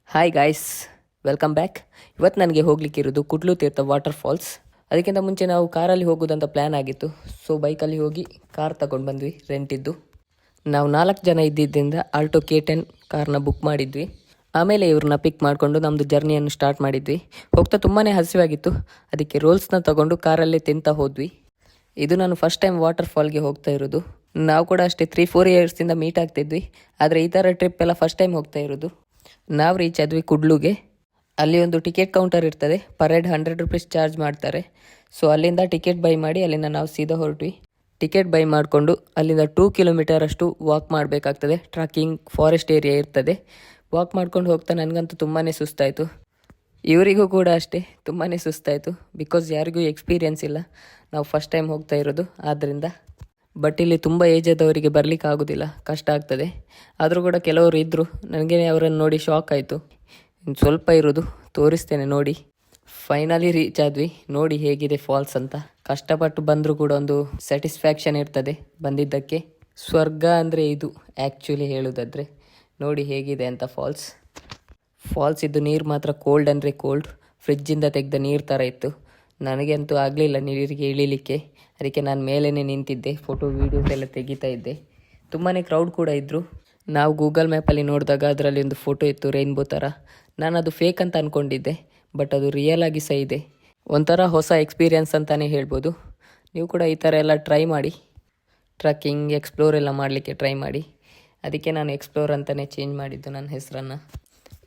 Hi guys, welcome back. ಇವತ್ತು ನನಗೆ ಹೋಗ್ಲಿಕ್ಕಿರೋದು ಕುಡ್ಲು ತೀರ್ಥ water falls. ಅದಕ್ಕಿಂತ ಮುಂಚೆ ನಾವು ಕಾರಲ್ಲಿ ಹೋಗೋದಂತ ಪ್ಲ್ಯಾನ್ ಆಗಿತ್ತು. ಸೊ ಬೈಕಲ್ಲಿ ಹೋಗಿ ಕಾರ್ ತಗೊಂಡು ಬಂದ್ವಿ ರೆಂಟಿದ್ದು. ನಾವು 4 ಜನ ಇದ್ದಿದ್ದರಿಂದ ಆಲ್ಟೋ K10 ಕಾರ್ನ ಬುಕ್ ಮಾಡಿದ್ವಿ. ಆಮೇಲೆ ಇವ್ರನ್ನ ಪಿಕ್ ಮಾಡಿಕೊಂಡು ನಮ್ಮದು ಜರ್ನಿಯನ್ನು ಸ್ಟಾರ್ಟ್ ಮಾಡಿದ್ವಿ. ಹೋಗ್ತಾ ತುಂಬಾ ಹಸಿವಾಗಿತ್ತು, ಅದಕ್ಕೆ ರೋಲ್ಸ್ನ ತಗೊಂಡು ಕಾರಲ್ಲೇ ತಿಂತಾ ಹೋದ್ವಿ. ಇದು ನಾನು ಫಸ್ಟ್ ಟೈಮ್ ವಾಟರ್ ಫಾಲ್ಗೆ ಹೋಗ್ತಾ ಇರೋದು. ನಾವು ಕೂಡ ಅಷ್ಟೇ 3-4 ಇಯರ್ಸಿಂದ ಮೀಟ್ ಆಗ್ತಿದ್ವಿ, ಆದರೆ ಈ ಥರ ಟ್ರಿಪ್ ಎಲ್ಲ ಫಸ್ಟ್ ಟೈಮ್ ಹೋಗ್ತಾ ಇರೋದು. ನಾವು ರೀಚ್ ಆದ್ವಿ ಕುಡ್ಲುಗೆ. ಅಲ್ಲಿ ಒಂದು ಟಿಕೆಟ್ ಕೌಂಟರ್ ಇರ್ತದೆ, ಪರ್ ಹೆಡ್ 100 ರೂಪೀಸ್ ಚಾರ್ಜ್ ಮಾಡ್ತಾರೆ. ಸೊ ಅಲ್ಲಿಂದ ಟಿಕೆಟ್ ಬೈ ಮಾಡಿ ಅಲ್ಲಿಂದ ನಾವು ಸೀದಾ ಹೊರಟ್ವಿ. ಟಿಕೆಟ್ ಬೈ ಮಾಡಿಕೊಂಡು ಅಲ್ಲಿಂದ 2 ಕಿಲೋಮೀಟರ್ ಅಷ್ಟು ವಾಕ್ ಮಾಡಬೇಕಾಗ್ತದೆ. ಟ್ರಕ್ಕಿಂಗ್ ಫಾರೆಸ್ಟ್ ಏರಿಯಾ ಇರ್ತದೆ. ವಾಕ್ ಮಾಡ್ಕೊಂಡು ಹೋಗ್ತಾ ನನಗಂತೂ ತುಂಬಾ ಸುಸ್ತಾಯಿತು, ಇವರಿಗೂ ಕೂಡ ಅಷ್ಟೇ ತುಂಬಾ ಸುಸ್ತಾಯಿತು. ಬಿಕಾಸ್ ಯಾರಿಗೂ ಎಕ್ಸ್ಪೀರಿಯನ್ಸ್ ಇಲ್ಲ, ನಾವು ಫಸ್ಟ್ ಟೈಮ್ ಹೋಗ್ತಾ ಇರೋದು ಆದ್ದರಿಂದ. ಬಟ್ ಇಲ್ಲಿ ತುಂಬ ಏಜ್ ಆದವರಿಗೆ ಬರಲಿಕ್ಕೆ ಆಗೋದಿಲ್ಲ, ಕಷ್ಟ ಆಗ್ತದೆ. ಆದರೂ ಕೂಡ ಕೆಲವರು ಇದ್ದರು, ನನಗೇ ಅವರನ್ನು ನೋಡಿ ಶಾಕ್ ಆಯಿತು. ಇನ್ನು ಸ್ವಲ್ಪ ಇರೋದು, ತೋರಿಸ್ತೇನೆ ನೋಡಿ. ಫೈನಲಿ ರೀಚ್ ಆದ್ವಿ. ನೋಡಿ ಹೇಗಿದೆ ಫಾಲ್ಸ್ ಅಂತ. ಕಷ್ಟಪಟ್ಟು ಬಂದರೂ ಕೂಡ ಒಂದು ಸ್ಯಾಟಿಸ್ಫ್ಯಾಕ್ಷನ್ ಇರ್ತದೆ ಬಂದಿದ್ದಕ್ಕೆ. ಸ್ವರ್ಗ ಅಂದರೆ ಇದು ಆ್ಯಕ್ಚುಲಿ ಹೇಳೋದಾದರೆ. ನೋಡಿ ಹೇಗಿದೆ ಅಂತ ಫಾಲ್ಸ್ ಇದ್ದು ನೀರು ಮಾತ್ರ ಕೋಲ್ಡ್ ಅಂದರೆ ಕೋಲ್ಡ್, ಫ್ರಿಜ್ಜಿಂದ ತೆಗೆದ ನೀರು ಥರ ಇತ್ತು. ನನಗೆ ಅಂತೂ ಆಗಲಿಲ್ಲ ನೀರಿಗೆ ಇಳಿಲಿಕ್ಕೆ, ಅದಕ್ಕೆ ನಾನು ಮೇಲೇ ನಿಂತಿದ್ದೆ, ಫೋಟೋ ವೀಡಿಯೋಸ್ ಎಲ್ಲ ತೆಗಿತಾ ಇದ್ದೆ. ತುಂಬಾ ಕ್ರೌಡ್ ಕೂಡ ಇದ್ದರು. ನಾವು ಗೂಗಲ್ ಮ್ಯಾಪಲ್ಲಿ ನೋಡಿದಾಗ ಅದರಲ್ಲಿ ಒಂದು ಫೋಟೋ ಇತ್ತು ರೈನ್ಬೋ ಥರ. ನಾನು ಅದು ಫೇಕ್ ಅಂತ ಅಂದ್ಕೊಂಡಿದ್ದೆ, ಬಟ್ ಅದು ರಿಯಲ್ ಆಗಿ ಸಹ ಇದೆ. ಒಂಥರ ಹೊಸ ಎಕ್ಸ್ಪೀರಿಯನ್ಸ್ ಅಂತಲೇ ಹೇಳ್ಬೋದು. ನೀವು ಕೂಡ ಈ ಥರ ಎಲ್ಲ ಟ್ರೈ ಮಾಡಿ, ಟ್ರಕ್ಕಿಂಗ್ ಎಕ್ಸ್ಪ್ಲೋರ್ ಎಲ್ಲ ಮಾಡಲಿಕ್ಕೆ ಟ್ರೈ ಮಾಡಿ. ಅದಕ್ಕೆ ನಾನು ಎಕ್ಸ್ಪ್ಲೋರ್ ಅಂತಲೇ ಚೇಂಜ್ ಮಾಡಿದ್ದು ನನ್ನ ಹೆಸರನ್ನು.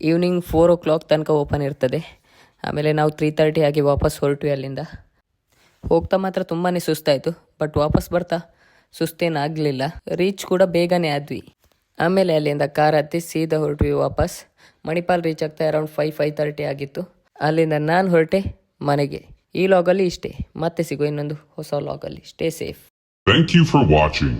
ಈವ್ನಿಂಗ್ 4 o'clock ತನಕ ಓಪನ್ ಇರ್ತದೆ. ಆಮೇಲೆ ನಾವು 3:30 ಆಗಿ ವಾಪಸ್ ಹೊರಟ್ವಿ ಅಲ್ಲಿಂದ. ಹೋಗ್ತಾ ಮಾತ್ರ ತುಂಬಾ ಸುಸ್ತಾಯಿತು, ಬಟ್ ವಾಪಸ್ ಬರ್ತಾ ಸುಸ್ತೇನಾಗಲಿಲ್ಲ. ರೀಚ್ ಕೂಡ ಬೇಗನೆ ಆದ್ವಿ. ಆಮೇಲೆ ಅಲ್ಲಿಂದ ಕಾರ್ ಹತ್ತಿ ಸೀದಾ ಹೊರಟ್ವಿ ವಾಪಸ್. ಮಣಿಪಾಲ್ ರೀಚ್ ಆಗ್ತಾ ಅರೌಂಡ್ 5-5:30 ಆಗಿತ್ತು. ಅಲ್ಲಿಂದ ನಾನು ಹೊರಟೆ ಮನೆಗೆ. ಈ ಲಾಗಲ್ಲಿ ಇಷ್ಟೇ, ಮತ್ತೆ ಸಿಗೋ ಇನ್ನೊಂದು ಹೊಸ ಲಾಗಲ್ಲಿ. Stay safe. Thank you for watching.